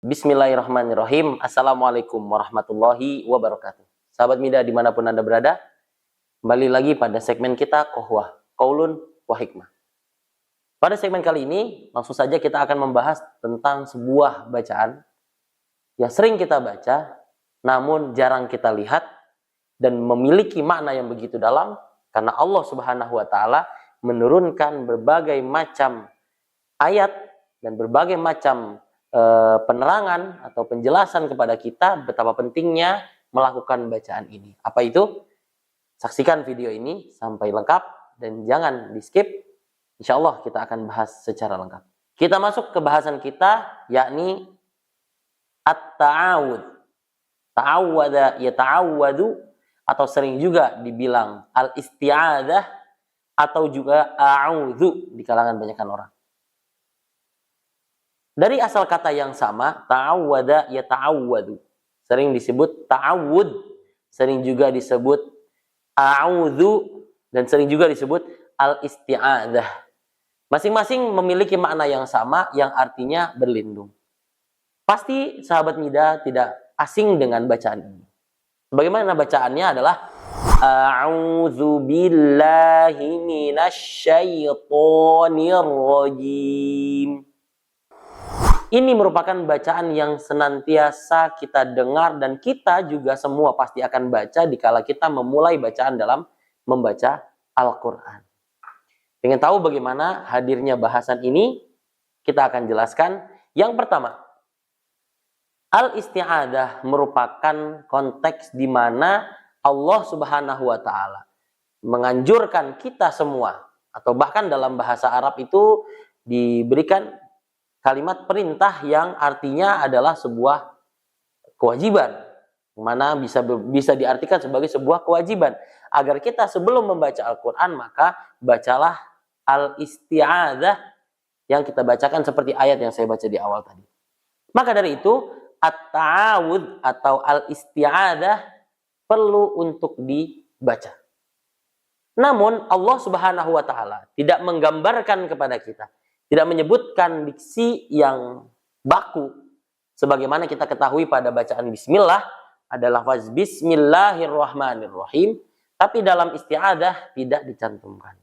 Bismillahirrahmanirrahim. Assalamualaikum warahmatullahi wabarakatuh. Sahabat Mida dimanapun Anda berada, kembali lagi pada segmen kita Qohwah, Qaulun wa Hikmah. Pada segmen kali ini, langsung saja kita akan membahas tentang sebuah bacaan yang sering kita baca, namun jarang kita lihat, dan memiliki makna yang begitu dalam, karena Allah Subhanahu wa Ta'ala menurunkan berbagai macam ayat dan berbagai macam penerangan atau penjelasan kepada kita betapa pentingnya melakukan bacaan ini. Apa itu? Saksikan video ini sampai lengkap dan jangan di skip. Insya Allah kita akan bahas secara lengkap. Kita masuk ke bahasan kita, yakni at-ta'awud. Ta'awwada yata'awwadu, atau sering juga dibilang al-isti'adah, atau juga a'udhu di kalangan banyakkan orang. Dari asal kata yang sama, ta'awwada yata'awwadu. Sering disebut ta'awud, sering juga disebut a'udhu, dan sering juga disebut al-isti'adah. Masing-masing memiliki makna yang sama, yang artinya berlindung. Pasti sahabat Mida tidak asing dengan bacaan ini. Bagaimana bacaannya adalah A'udzu billahi minasyaitonir rajim. Ini merupakan bacaan yang senantiasa kita dengar dan kita juga semua pasti akan baca dikala kita memulai bacaan dalam membaca Al-Quran. Ingin tahu bagaimana hadirnya bahasan ini? Kita akan jelaskan. Yang pertama, al-isti'adah merupakan konteks di mana Allah Subhanahu wa Ta'ala menganjurkan kita semua, atau bahkan dalam bahasa Arab itu diberikan kalimat perintah yang artinya adalah sebuah kewajiban, mana bisa diartikan sebagai sebuah kewajiban agar kita sebelum membaca Al-Quran maka bacalah al-isti'adah yang kita bacakan seperti ayat yang saya baca di awal tadi. Maka dari itu at-ta'awud atau al-isti'adah perlu untuk dibaca. Namun Allah Subhanahu wa Ta'ala tidak menggambarkan kepada kita, tidak menyebutkan diksi yang baku. Sebagaimana kita ketahui pada bacaan bismillah, ada lafaz bismillahirrahmanirrahim, tapi dalam isti'adah tidak dicantumkan.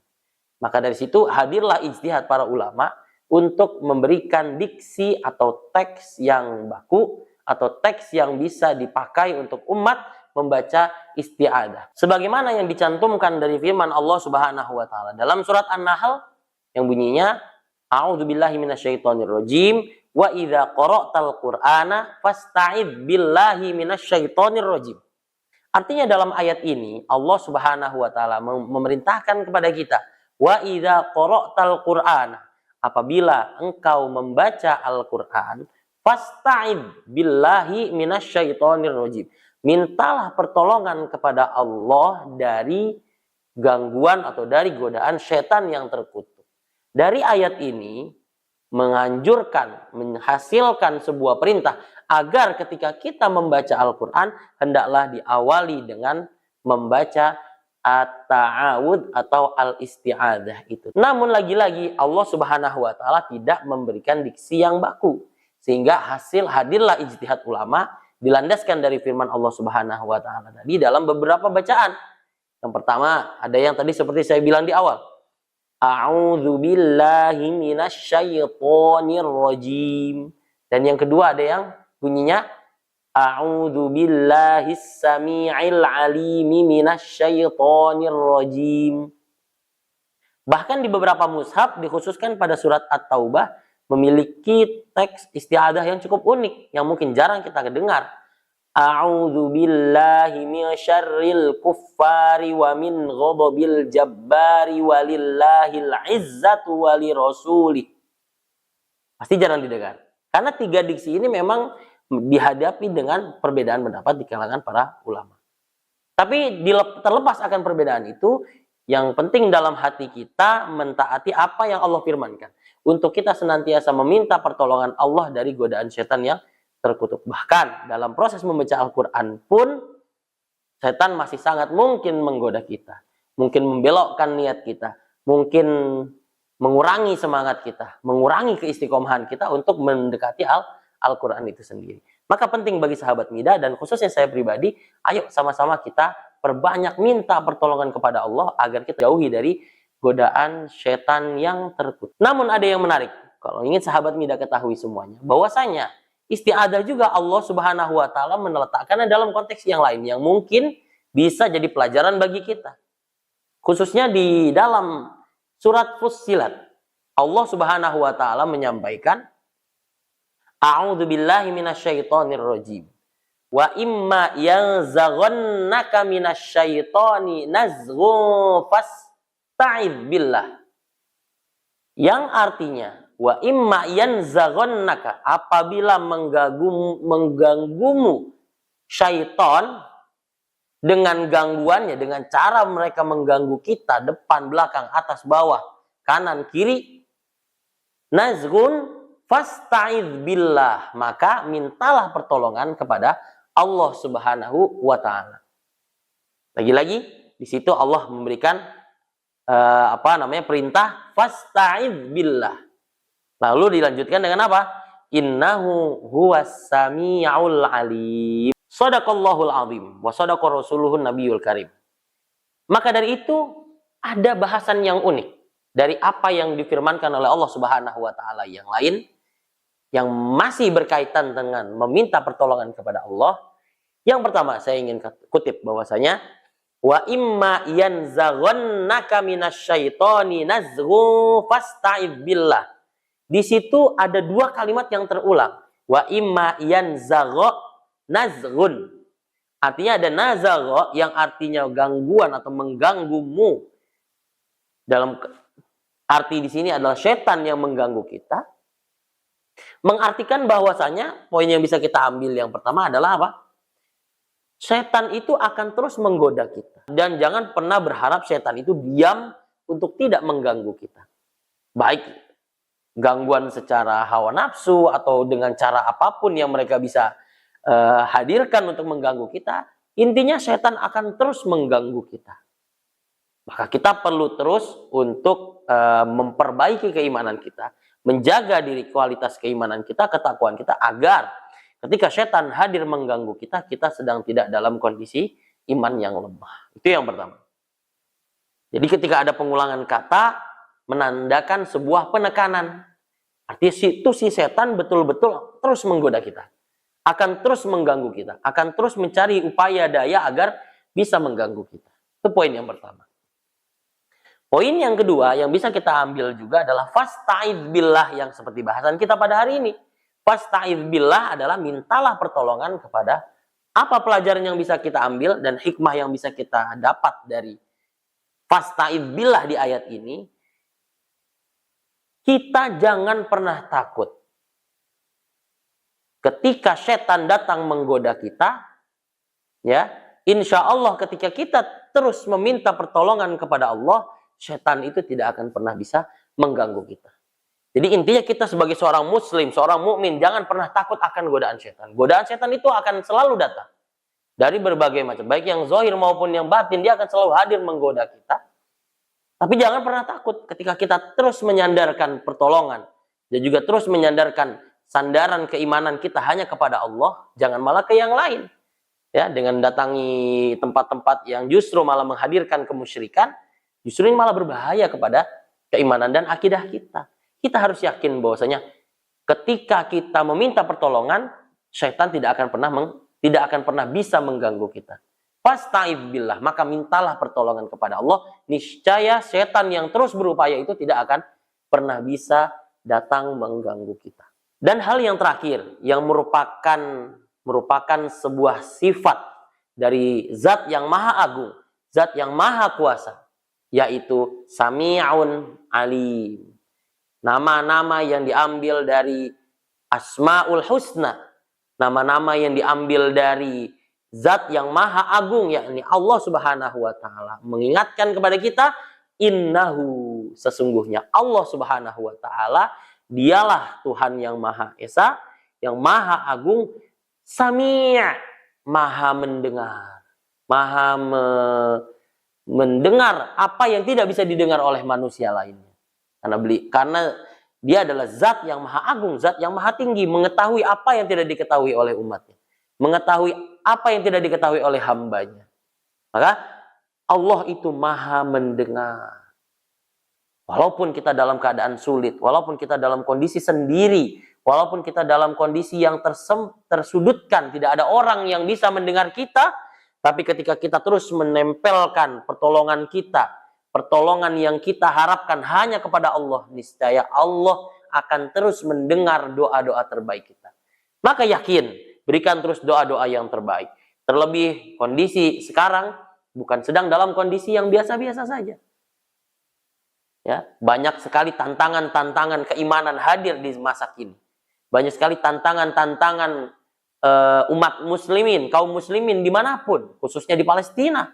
Maka dari situ hadirlah ijtihad para ulama untuk memberikan diksi atau teks yang baku, atau teks yang bisa dipakai untuk umat membaca isti'adah. Sebagaimana yang dicantumkan dari firman Allah Subhanahu wa Ta'ala dalam surat An-Nahl yang bunyinya A'udzu billahi minasyaitonir rajim wa idza qara'tal qur'ana fasta'id billahi minasyaitonir rajim. Artinya dalam ayat ini Allah Subhanahu wa Ta'ala memerintahkan kepada kita, wa idza qara'tal qur'ana, apabila engkau membaca Al-Qur'an, fasta'id billahi minasyaitonir rajim. Mintalah pertolongan kepada Allah dari gangguan atau dari godaan setan yang terkutuk. Dari ayat ini menganjurkan, menghasilkan sebuah perintah agar ketika kita membaca Al-Quran hendaklah diawali dengan membaca at-ta'awud atau al-isti'adah itu. Namun lagi-lagi Allah Subhanahu wa Ta'ala tidak memberikan diksi yang baku, sehingga hadirlah ijtihad ulama dilandaskan dari firman Allah Subhanahu wa Ta'ala tadi dalam beberapa bacaan. Yang pertama ada yang tadi seperti saya bilang di awal, A'udzu billahi minasyaitonir rajim. Dan yang kedua ada yang bunyinya A'udzu billahis samii'il 'alimi minasyaitonir rajim. Bahkan di beberapa mushaf dikhususkan pada surat At-Taubah memiliki teks isti'adah yang cukup unik yang mungkin jarang kita dengar. A'udzu billahi minasyarril kuffari wa min ghadabil jabbari walillahil izzatu walirasulih. Pasti jarang didengar. Karena tiga diksi ini memang dihadapi dengan perbedaan pendapat di kalangan para ulama. Tapi terlepas akan perbedaan itu, yang penting dalam hati kita mentaati apa yang Allah firmankan. Untuk kita senantiasa meminta pertolongan Allah dari godaan setan yang terkutuk. Bahkan dalam proses membaca Al-Quran pun setan masih sangat mungkin menggoda kita, mungkin membelokkan niat kita, mungkin mengurangi semangat kita, mengurangi keistiqomahan kita untuk mendekati Al-Quran itu sendiri. Maka penting bagi sahabat Mida dan khususnya saya pribadi, ayo sama-sama kita perbanyak minta pertolongan kepada Allah agar kita jauhi dari godaan setan yang terkutuk. Namun ada yang menarik, kalau ingin sahabat Mida ketahui semuanya, bahwasanya isti'adah juga Allah Subhanahu wa taala meletakkannya dalam konteks yang lain yang mungkin bisa jadi pelajaran bagi kita. Khususnya di dalam surat Fussilat, Allah Subhanahu wa taala menyampaikan, A'udzu billahi minasyaitonir rajim. Wa imma yanzaghannaka minasyaitoni nazghun fasta'idz billah. Yang artinya, wa imma yanzaghannaka, apabila mengganggumu syaitan dengan gangguannya, dengan cara mereka mengganggu kita depan, belakang, atas, bawah, kanan, kiri, nazghun fasta'idz billah, maka mintalah pertolongan kepada Allah Subhanahu wa taala. Lagi-lagi di situ Allah memberikan perintah fasta'idz billah. Lalu dilanjutkan dengan apa? Innahu huwas samiul alim. Shadaqallahul azim wa shadaqa rasuluhun nabiyul karim. Maka dari itu ada bahasan yang unik dari apa yang difirmankan oleh Allah Subhanahu wa taala yang lain yang masih berkaitan dengan meminta pertolongan kepada Allah. Yang pertama saya ingin kutip bahwasanya wa imma yanzaghannaka minasyaitoni nazghun fasta'idz billah. Di situ ada dua kalimat yang terulang. Wa imma yanzagha nazghun. Artinya ada nazagha yang artinya gangguan atau mengganggumu. Dalam arti di sini adalah setan yang mengganggu kita. Mengartikan bahwasanya poin yang bisa kita ambil yang pertama adalah apa? Setan itu akan terus menggoda kita. Dan jangan pernah berharap setan itu diam untuk tidak mengganggu kita. Baik gangguan secara hawa nafsu atau dengan cara apapun yang mereka bisa hadirkan untuk mengganggu kita. Intinya setan akan terus mengganggu kita. Maka kita perlu terus untuk memperbaiki keimanan kita. Menjaga diri kualitas keimanan kita, ketakwaan kita, agar ketika setan hadir mengganggu kita, kita sedang tidak dalam kondisi iman yang lemah. Itu yang pertama. Jadi ketika ada pengulangan kata, menandakan sebuah penekanan. Artinya itu si setan betul-betul terus menggoda kita. Akan terus mengganggu kita. Akan terus mencari upaya daya agar bisa mengganggu kita. Itu poin yang pertama. Poin yang kedua yang bisa kita ambil juga adalah fasta'idz billah yang seperti bahasan kita pada hari ini. Fasta'idz billah adalah mintalah pertolongan kepada apa pelajaran yang bisa kita ambil dan hikmah yang bisa kita dapat dari fasta'idz billah di ayat ini. Kita jangan pernah takut. Ketika setan datang menggoda kita, ya, insya Allah ketika kita terus meminta pertolongan kepada Allah, setan itu tidak akan pernah bisa mengganggu kita. Jadi intinya kita sebagai seorang muslim, seorang mukmin, jangan pernah takut akan godaan setan. Godaan setan itu akan selalu datang. Dari berbagai macam. Baik yang zahir maupun yang batin, dia akan selalu hadir menggoda kita. Tapi jangan pernah takut ketika kita terus menyandarkan pertolongan. Dan juga terus menyandarkan sandaran keimanan kita hanya kepada Allah. Jangan malah ke yang lain. Ya, dengan datangi tempat-tempat yang justru malah menghadirkan kemusyrikan. Justru ini malah berbahaya kepada keimanan dan akidah kita. Kita harus yakin bahwasanya ketika kita meminta pertolongan, syaitan tidak akan pernah bisa mengganggu kita. Fasta'idz billah, maka mintalah pertolongan kepada Allah. Niscaya setan yang terus berupaya itu tidak akan pernah bisa datang mengganggu kita. Dan hal yang terakhir yang merupakan sebuah sifat dari zat yang maha agung, zat yang maha kuasa, yaitu Sami'un Alim. Nama-nama yang diambil dari Asmaul Husna, nama-nama yang diambil dari zat yang maha agung, yakni Allah Subhanahu wa taala, mengingatkan kepada kita, innahu, sesungguhnya Allah Subhanahu wa taala dialah Tuhan yang maha esa, yang maha agung, Sami', maha mendengar, maha mendengar apa yang tidak bisa didengar oleh manusia lainnya. Karena Dia adalah zat yang maha agung, zat yang maha tinggi, mengetahui apa yang tidak diketahui oleh umatnya, mengetahui apa yang tidak diketahui oleh hambanya. Maka Allah itu maha mendengar. Walaupun kita dalam keadaan sulit, walaupun kita dalam kondisi sendiri, walaupun kita dalam kondisi yang tersudutkan, tidak ada orang yang bisa mendengar kita, tapi ketika kita terus menempelkan pertolongan kita, pertolongan yang kita harapkan hanya kepada Allah, niscaya Allah akan terus mendengar doa-doa terbaik kita. Maka yakin, berikan terus doa-doa yang terbaik. Terlebih kondisi sekarang bukan sedang dalam kondisi yang biasa-biasa saja. Ya, banyak sekali tantangan-tantangan keimanan hadir di masa kini. Banyak sekali tantangan-tantangan umat muslimin, kaum muslimin dimanapun, khususnya di Palestina,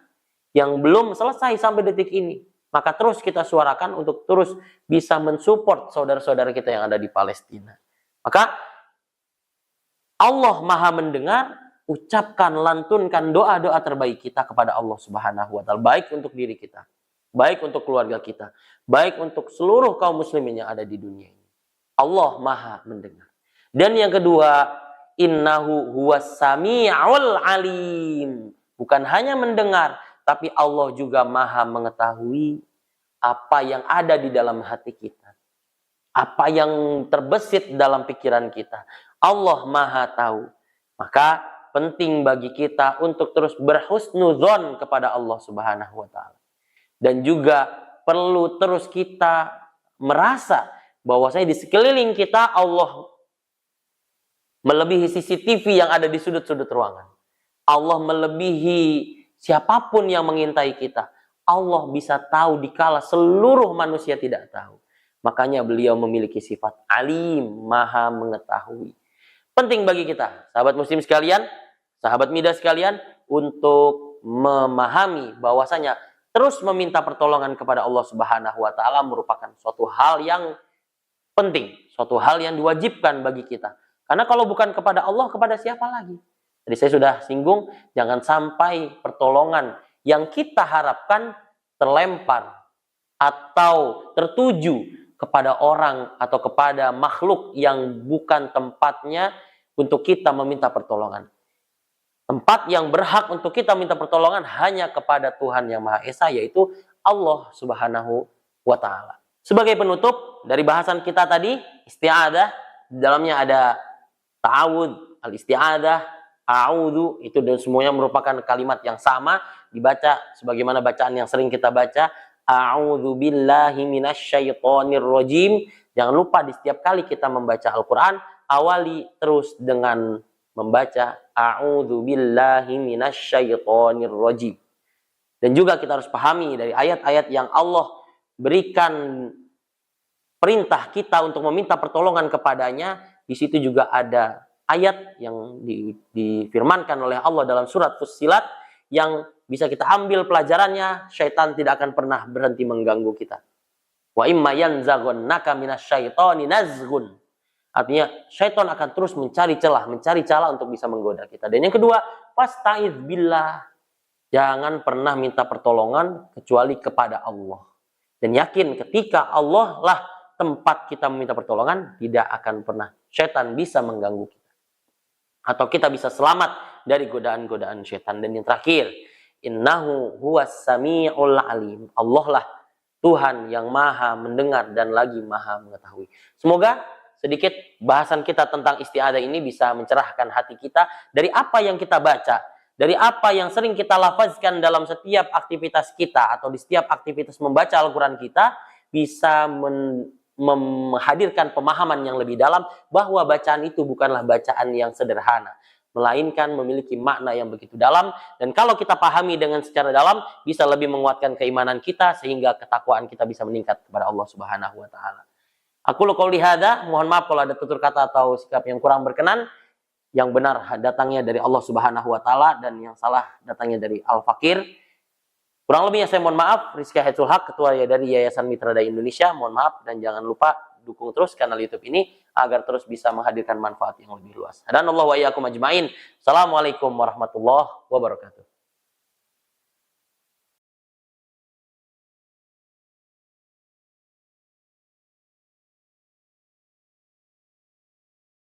yang belum selesai sampai detik ini. Maka terus kita suarakan untuk terus bisa mensupport saudara-saudara kita yang ada di Palestina. Maka Allah maha mendengar, ucapkan, lantunkan doa-doa terbaik kita kepada Allah Subhanahu wa Ta'ala. Baik untuk diri kita, baik untuk keluarga kita, baik untuk seluruh kaum muslimin yang ada di dunia ini. Allah maha mendengar. Dan yang kedua, innahu huwas sami'ul alim. Bukan hanya mendengar, tapi Allah juga maha mengetahui apa yang ada di dalam hati kita, apa yang terbesit dalam pikiran kita. Allah maha tahu. Maka penting bagi kita untuk terus berhusnudzon kepada Allah Subhanahu wa Ta'ala. Dan juga perlu terus kita merasa bahwasanya di sekeliling kita Allah melebihi CCTV yang ada di sudut-sudut ruangan. Allah melebihi siapapun yang mengintai kita. Allah bisa tahu dikala seluruh manusia tidak tahu. Makanya beliau memiliki sifat alim, maha mengetahui. Penting bagi kita, sahabat muslim sekalian, sahabat Midas sekalian, untuk memahami bahwasanya terus meminta pertolongan kepada Allah Subhanahu wa Ta'ala merupakan suatu hal yang penting, suatu hal yang diwajibkan bagi kita. Karena kalau bukan kepada Allah, kepada siapa lagi? Jadi saya sudah singgung, jangan sampai pertolongan yang kita harapkan terlempar atau tertuju kepada orang atau kepada makhluk yang bukan tempatnya untuk kita meminta pertolongan. Tempat yang berhak untuk kita minta pertolongan hanya kepada Tuhan Yang Maha Esa, yaitu Allah Subhanahu wa Ta'ala. Sebagai penutup dari bahasan kita tadi, isti'adah, di dalamnya ada ta'awud, al-isti'adah, a'udhu, itu dan semuanya merupakan kalimat yang sama, dibaca sebagaimana bacaan yang sering kita baca, a'udhu billahi minasyaitonir rajim. Jangan lupa di setiap kali kita membaca Al-Quran, awali terus dengan membaca a'udzu billahi minasyaitonir rajim. Dan juga kita harus pahami dari ayat-ayat yang Allah berikan perintah kita untuk meminta pertolongan kepadanya, di situ juga ada ayat yang difirmankan oleh Allah dalam surat Fussilat yang bisa kita ambil pelajarannya, syaitan tidak akan pernah berhenti mengganggu kita. Wa imma yanzaghannaka minasyaitoni nazghun. Artinya syaitan akan terus mencari celah untuk bisa menggoda kita. Dan yang kedua, fasta'idz billah. Jangan pernah minta pertolongan kecuali kepada Allah. Dan yakin ketika Allah lah tempat kita meminta pertolongan, tidak akan pernah syaitan bisa mengganggu kita. Atau kita bisa selamat dari godaan-godaan syaitan. Dan yang terakhir, innahu huwas sami'ul alim. Allah lah Tuhan yang maha mendengar dan lagi maha mengetahui. Semoga sedikit bahasan kita tentang isti'adah ini bisa mencerahkan hati kita dari apa yang kita baca, dari apa yang sering kita lafazkan dalam setiap aktivitas kita atau di setiap aktivitas membaca Al-Quran kita, bisa menghadirkan pemahaman yang lebih dalam bahwa bacaan itu bukanlah bacaan yang sederhana, melainkan memiliki makna yang begitu dalam, dan kalau kita pahami dengan secara dalam bisa lebih menguatkan keimanan kita sehingga ketakwaan kita bisa meningkat kepada Allah Subhanahu wa Ta'ala. Aku qouli hadza, mohon maaf kalau ada tutur kata atau sikap yang kurang berkenan. Yang benar datangnya dari Allah Subhanahu wa Ta'ala dan yang salah datangnya dari Al-Fakir. Kurang lebihnya saya mohon maaf. Rizky Haithul Haq, ketua dari Yayasan Mitra Dai Indonesia, mohon maaf, dan jangan lupa dukung terus kanal YouTube ini agar terus bisa menghadirkan manfaat yang lebih luas. Dan Allah wa iyyakum ajmain. Assalamualaikum warahmatullahi wabarakatuh.